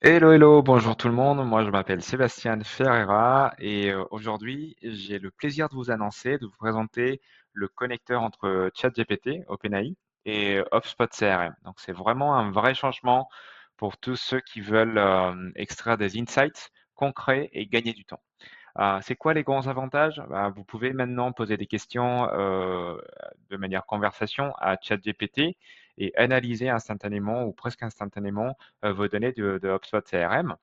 Hello, hello, bonjour tout le monde. Moi, je m'appelle Sébastien Ferreira et aujourd'hui, j'ai le plaisir de vous annoncer, de vous présenter le connecteur entre ChatGPT, OpenAI, et HubSpot CRM. Donc, c'est vraiment un vrai changement pour tous ceux qui veulent extraire des insights concrets et gagner du temps. C'est quoi les grands avantages? Vous pouvez maintenant poser des questions de manière conversation à ChatGPT et analyser instantanément ou presque instantanément vos données de HubSpot CRM,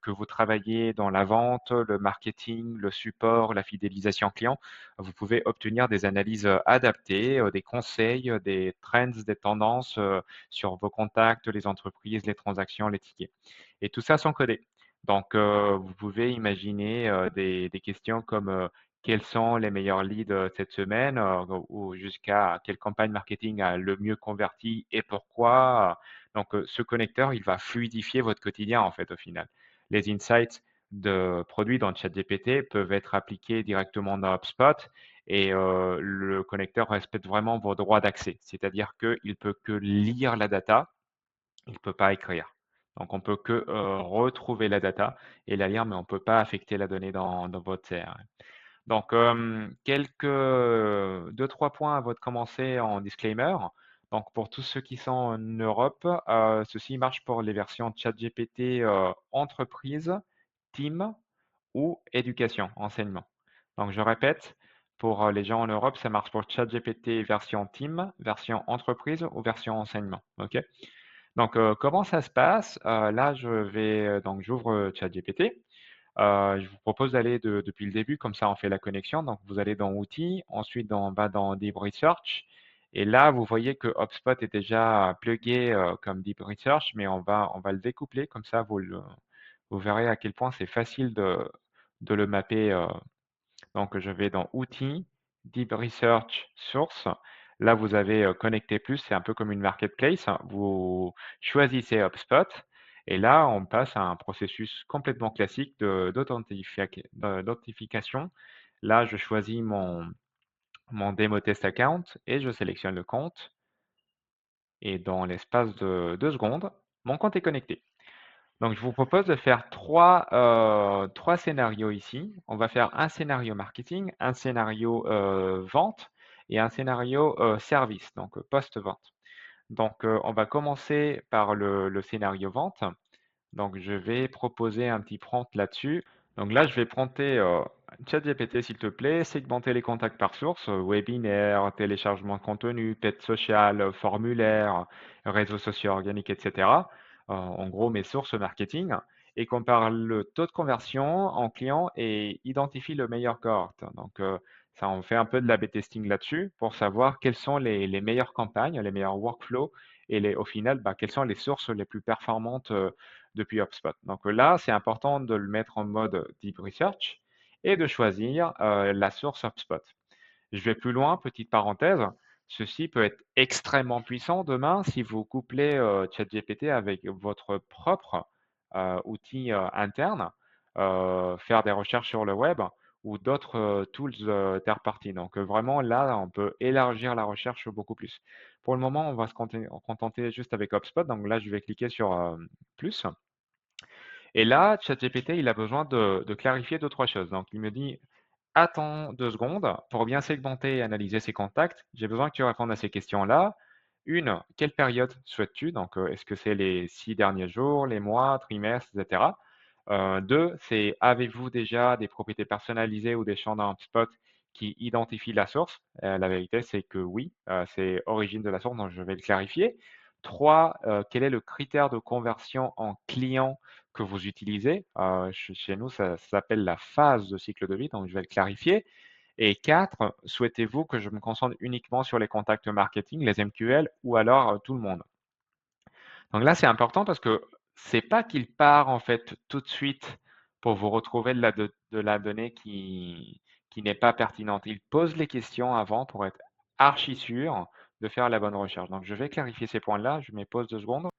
que vous travaillez dans la vente, le marketing, le support, la fidélisation client. Vous pouvez obtenir des analyses adaptées, des conseils, des trends, des tendances sur vos contacts, les entreprises, les transactions, les tickets. Et tout ça sans coder. Donc, vous pouvez imaginer des questions comme quels sont les meilleurs leads cette semaine ou jusqu'à quelle campagne marketing a le mieux converti et pourquoi. Donc, ce connecteur, il va fluidifier votre quotidien en fait au final. Les insights de produits dans ChatGPT peuvent être appliqués directement dans HubSpot et le connecteur respecte vraiment vos droits d'accès. C'est-à-dire qu'il peut que lire la data, il ne peut pas écrire. Donc, on peut que retrouver la data et la lire, mais on ne peut pas affecter la donnée dans votre CRM. Donc, quelques 2-3 points avant de commencer en disclaimer. Donc, pour tous ceux qui sont en Europe, ceci marche pour les versions ChatGPT entreprise, team ou éducation, enseignement. Donc, je répète, pour les gens en Europe, ça marche pour ChatGPT version team, version entreprise ou version enseignement. OK? Donc, comment ça se passe? Là, donc j'ouvre ChatGPT. Je vous propose d'aller depuis le début, comme ça on fait la connexion. Donc, vous allez dans Outils, ensuite on va dans Deep Research. Et là, vous voyez que HubSpot est déjà plugué comme Deep Research, mais on va le découpler, comme ça vous verrez à quel point c'est facile de le mapper. Donc, je vais dans Outils, Deep Research Source. Là, vous avez Connecter Plus, c'est un peu comme une marketplace. Vous choisissez HubSpot et là, on passe à un processus complètement classique d'authentification. Là, je choisis mon démo test account et je sélectionne le compte. Et dans l'espace de 2 secondes, mon compte est connecté. Donc, je vous propose de faire trois scénarios ici. On va faire un scénario marketing, un scénario vente et un scénario service, donc post-vente. Donc, on va commencer par le scénario vente. Donc, je vais proposer un petit prompt là-dessus. Donc là, je vais prompter ChatGPT, s'il te plaît, segmenter les contacts par source, webinaire, téléchargement de contenu, tête sociale, formulaire, réseaux sociaux organiques, etc. En gros, mes sources marketing. Et compare le taux de conversion en client et identifie le meilleur cohorte. Donc, ça, on fait un peu de l'A/B testing là-dessus pour savoir quelles sont les meilleures campagnes, les meilleurs workflows et au final, quelles sont les sources les plus performantes depuis HubSpot. Donc là, c'est important de le mettre en mode Deep Research et de choisir la source HubSpot. Je vais plus loin, petite parenthèse. Ceci peut être extrêmement puissant demain si vous couplez ChatGPT avec votre propre outil interne, faire des recherches sur le web ou d'autres tools third party. Donc vraiment là, on peut élargir la recherche beaucoup plus. Pour le moment, on va se contenter juste avec HubSpot. Donc là, je vais cliquer sur plus. Et là, ChatGPT, il a besoin de clarifier deux, trois choses. Donc il me dit, attends 2 secondes pour bien segmenter et analyser ses contacts. J'ai besoin que tu répondes à ces questions-là. Une, quelle période souhaites-tu? Donc, est-ce que c'est les 6 derniers jours, les mois, trimestres, etc. Deux, c'est avez-vous déjà des propriétés personnalisées ou des champs dans HubSpot qui identifient la source? La vérité, c'est que oui, c'est origine de la source, donc je vais le clarifier. Trois, quel est le critère de conversion en client que vous utilisez? Chez nous, ça s'appelle la phase de cycle de vie, donc je vais le clarifier. Et quatre, souhaitez-vous que je me concentre uniquement sur les contacts marketing, les MQL, ou alors tout le monde? Donc là, c'est important parce que c'est pas qu'il part en fait tout de suite pour vous retrouver de la donnée qui n'est pas pertinente. Il pose les questions avant pour être archi sûr de faire la bonne recherche. Donc je vais clarifier ces points-là. Je mets pause 2 secondes.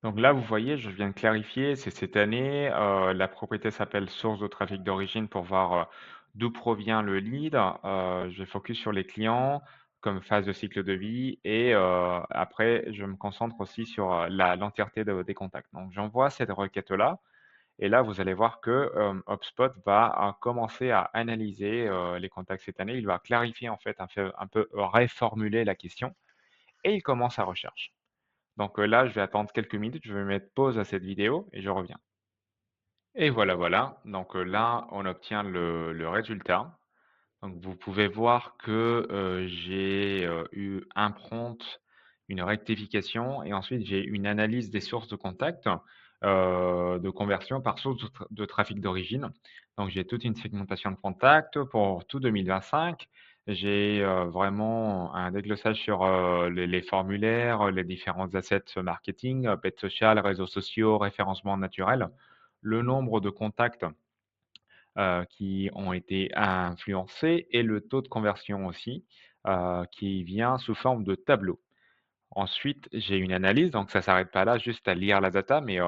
Donc là, vous voyez, je viens de clarifier, c'est cette année. La propriété s'appelle source de trafic d'origine pour voir d'où provient le lead. Je vais focus sur les clients. comme phase de cycle de vie et après je me concentre aussi sur, l'entièreté des contacts. Donc j'envoie cette requête-là et là vous allez voir que, HubSpot va, commencer à analyser, les contacts cette année. Il va clarifier en fait, un peu reformuler la question et il commence sa recherche. Donc, là, je vais attendre quelques minutes, je vais mettre pause à cette vidéo et je reviens. Et voilà, voilà. Donc, là, on obtient le résultat. Donc vous pouvez voir que, j'ai, eu un prompt, une rectification et ensuite j'ai une analyse des sources de contact, de conversion par source de trafic d'origine. Donc j'ai toute une segmentation de contacts pour tout 2025. J'ai, vraiment un déglossage sur, les formulaires, les différents assets marketing, paid social, réseaux sociaux, référencement naturel, le nombre de contacts qui ont été influencés et le taux de conversion aussi, qui vient sous forme de tableau. Ensuite, j'ai une analyse, donc ça s'arrête pas là, juste à lire la data, mais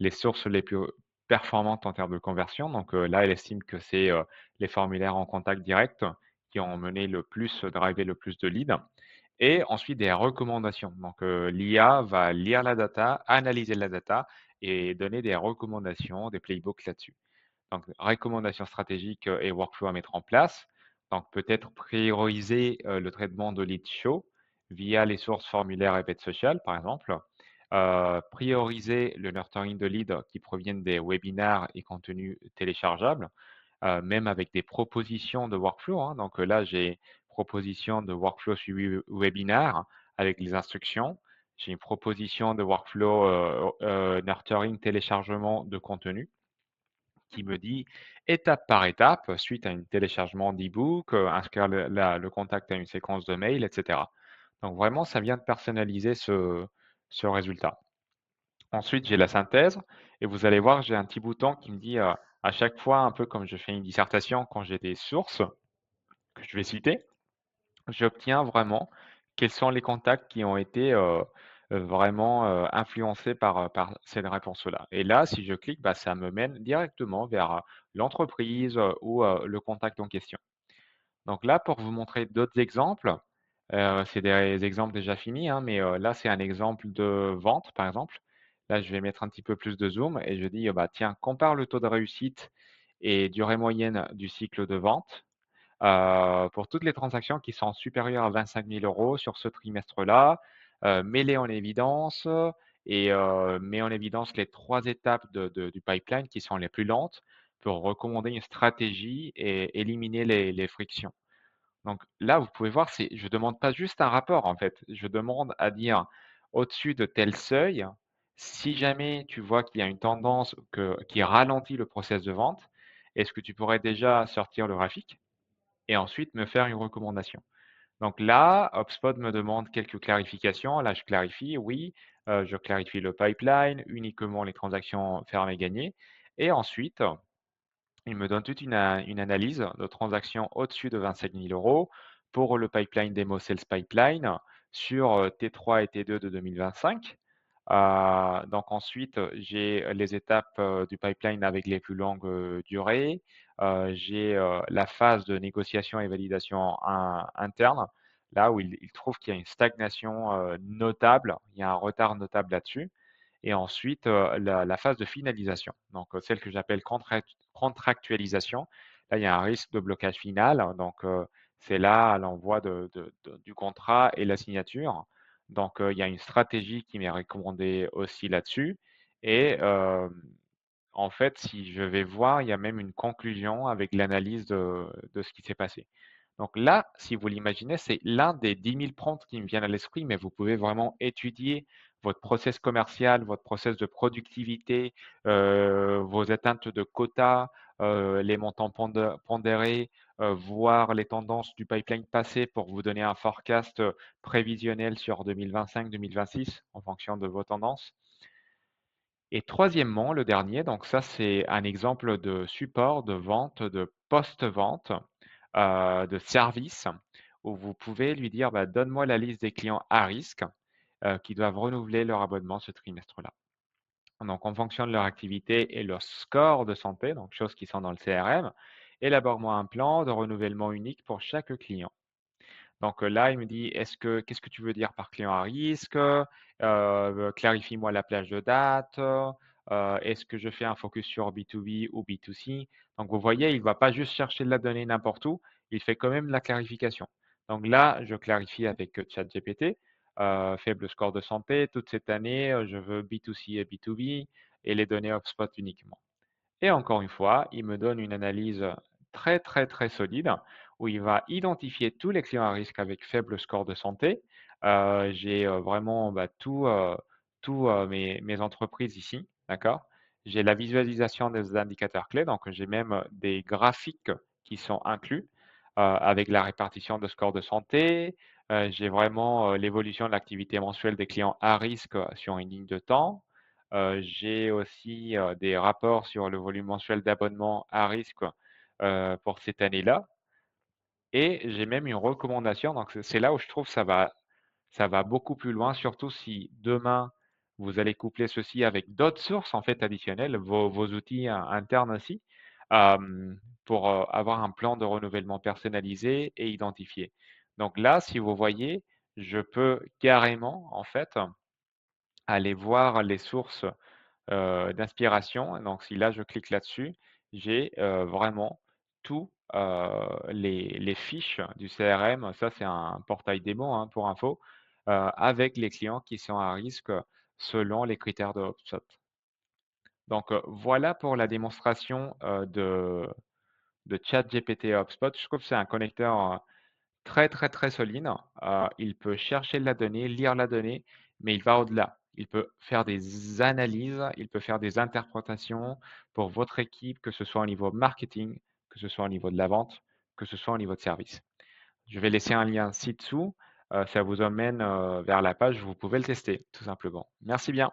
les sources les plus performantes en termes de conversion. Donc là, elle estime que c'est les formulaires en contact direct qui ont mené le plus, drivé le plus de leads. Et ensuite des recommandations. Donc l'IA va lire la data, analyser la data et donner des recommandations, des playbooks là-dessus. Donc, recommandations stratégiques et workflow à mettre en place. Donc, peut-être prioriser le traitement de leads chauds via les sources formulaires et paid social, par exemple. Prioriser le nurturing de leads qui proviennent des webinaires et contenus téléchargeables, même avec des propositions de workflow, hein. Donc là, j'ai proposition de workflow suivi webinaire avec les instructions. J'ai une proposition de workflow nurturing téléchargement de contenu qui me dit étape par étape, suite à un téléchargement d'e-book, inscrire le contact à une séquence de mails, et cetera. Donc vraiment, ça vient de personnaliser ce résultat. Ensuite, j'ai la synthèse et vous allez voir, j'ai un petit bouton qui me dit, à chaque fois, un peu comme je fais une dissertation, quand j'ai des sources que je vais citer, j'obtiens vraiment quels sont les contacts qui ont été, vraiment, influencés par cette réponse-là et là, si je clique, bah, ça me mène directement vers, l'entreprise, ou, le contact en question. Donc là, pour vous montrer d'autres exemples, c'est des exemples déjà finis, hein, mais, là, c'est un exemple de vente, par exemple. Là, je vais mettre un petit peu plus de zoom et je dis, bah, tiens, compare le taux de réussite et durée moyenne du cycle de vente. Pour toutes les transactions qui sont supérieures à 25 000 € sur ce trimestre-là, mets-les en évidence et mets en évidence les 3 étapes du pipeline qui sont les plus lentes pour recommander une stratégie et éliminer les frictions. Donc là, vous pouvez voir, je demande pas juste un rapport en fait, je demande à dire au-dessus de tel seuil, si jamais tu vois qu'il y a une tendance qui ralentit le process de vente, est-ce que tu pourrais déjà sortir le graphique? Et ensuite me faire une recommandation. Donc là, HubSpot me demande quelques clarifications. Là, je clarifie, oui, je clarifie le pipeline, uniquement les transactions fermées gagnées. Et ensuite, il me donne toute une analyse de transactions au-dessus de 25 000 € pour le pipeline Demo Sales Pipeline sur T3 et T2 de 2025. Donc ensuite, j'ai les étapes du pipeline avec les plus longues durées. J'ai la phase de négociation et validation interne, là où il trouve qu'il y a une stagnation notable, il y a un retard notable là-dessus. Et ensuite, la phase de finalisation, donc celle que j'appelle contractualisation. Là, il y a un risque de blocage final, donc c'est là l'envoi du contrat et la signature. Donc il y a une stratégie qui m'est recommandée aussi là-dessus et en fait, si je vais voir, il y a même une conclusion avec l'analyse de ce qui s'est passé. Donc là, si vous l'imaginez, c'est l'un des 10 000 prompts qui me viennent à l'esprit, mais vous pouvez vraiment étudier votre process commercial, votre process de productivité, vos atteintes de quotas, les montants pondérés, voir les tendances du pipeline passé pour vous donner un forecast prévisionnel sur 2025-2026 en fonction de vos tendances. Et troisièmement, le dernier, donc ça, c'est un exemple de support, de vente, de post-vente, de service où vous pouvez lui dire: «Bah, donne-moi la liste des clients à risque, qui doivent renouveler leur abonnement ce trimestre-là». Donc en fonction de leur activité et leur score de santé, donc choses qui sont dans le CRM, élabore-moi un plan de renouvellement unique pour chaque client. Donc là, il me dit: «Qu'est-ce que tu veux dire par client à risque? Clarifie-moi la plage de date, est-ce que je fais un focus sur B2B ou B2C?» Donc vous voyez, il ne va pas juste chercher de la donnée n'importe où, il fait quand même la clarification. Donc là, je clarifie avec, ChatGPT, faible score de santé, toute cette année, je veux B2C et B2B et les données HubSpot uniquement. Et encore une fois, il me donne une analyse très, très, très solide où il va identifier tous les clients à risque avec faible score de santé. J'ai vraiment bah, mes entreprises ici, d'accord? J'ai la visualisation des indicateurs clés, donc j'ai même des graphiques qui sont inclus avec la répartition de score de santé. J'ai vraiment l'évolution de l'activité mensuelle des clients à risque sur une ligne de temps. J'ai aussi, des rapports sur le volume mensuel d'abonnements à risque, pour cette année-là et j'ai même une recommandation donc c'est là où je trouve ça va beaucoup plus loin, surtout si demain vous allez coupler ceci avec d'autres sources en fait additionnelles, vos outils internes aussi, pour, avoir un plan de renouvellement personnalisé et identifié. Donc là, si vous voyez, je peux carrément en fait aller voir les sources d'inspiration. Donc si là, je clique là-dessus, j'ai, vraiment tous, les fiches du CRM. Ça, c'est un portail démo, hein, pour info, avec les clients qui sont à risque selon les critères de HubSpot. Donc, voilà pour la démonstration, de ChatGPT et HubSpot. Je trouve que c'est un connecteur, très, très, très solide. Il peut chercher de la donnée, lire la donnée, mais il va au-delà. Il peut faire des analyses, il peut faire des interprétations pour votre équipe, que ce soit au niveau marketing, que ce soit au niveau de la vente, que ce soit au niveau de service. Je vais laisser un lien ci-dessous, ça vous emmène, vers la page où vous pouvez le tester, tout simplement. Merci bien.